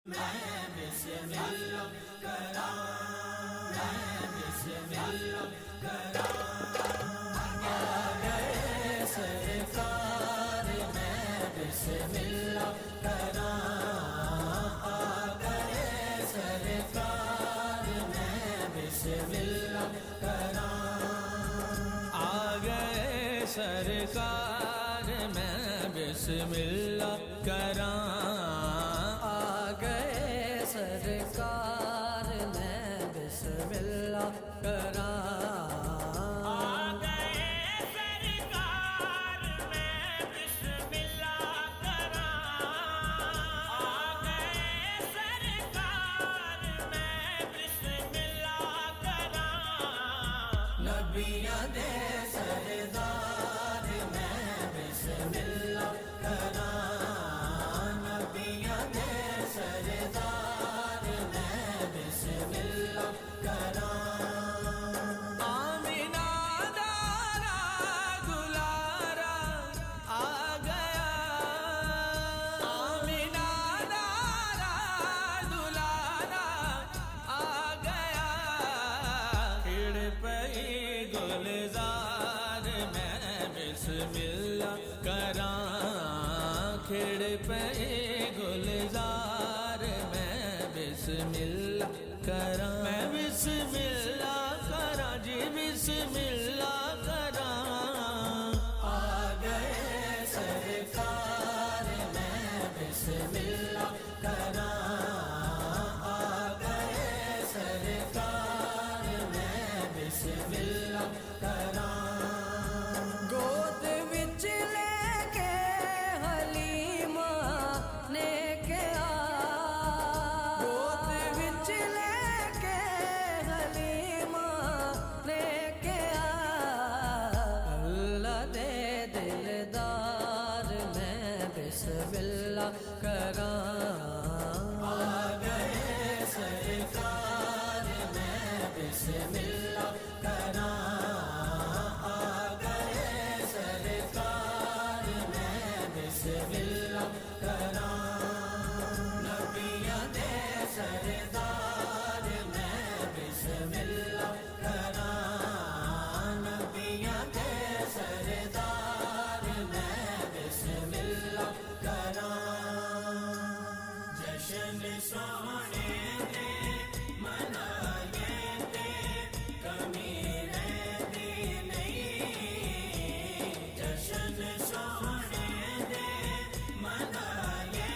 میں بسم اللہ کراں، میں بسم اللہ کراں، آ گئے سرکار میں بسم اللہ کراں، آ گئے سرکار میں بسم اللہ کراں، آ گئے سرکار میں بسم اللہ کراں، آ گئے سرکار میں بسم اللہ کراں، آ گئے سرکار میں بسم اللہ کراں، آ گئے سرکار میں بسم اللہ کراں، نبیاں دے سردار میں بسم اللہ کراں، نبیاں دے سردار میں بسم اللہ کراں، آمینہ دارا دلارا آ گیا، آمینہ دارا دلارا آ گیا، کھڑ پئی گلزار میں بسم اللہ کراں، کھڑ پئی گلزار میں بسم اللہ کراں، میں بسم اللہ کراں جی بسم اللہ کراں، آ گئے سرکار میں بسم اللہ کراں، آ گئے سرکار میں بسم اللہ کراں، گود وچ لے کے حلیمہ نے کیا، گود وچ لے کے حلیمہ نے کیا، اللہ دے دلدار میں بسم اللہ کراں، آ گئے سرکار میں بسم اللہ کراں، آ گئے سرکار میں بسم اللہ کراں، نبیاں دے سردار میں بسم اللہ کراں، نبیاں دے سردار میں بسم اللہ کراں، جشن سونے دے منائے تے کمی رہتی نہیں، جشن سونے دے منائے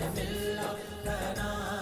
بسم اللہ کراں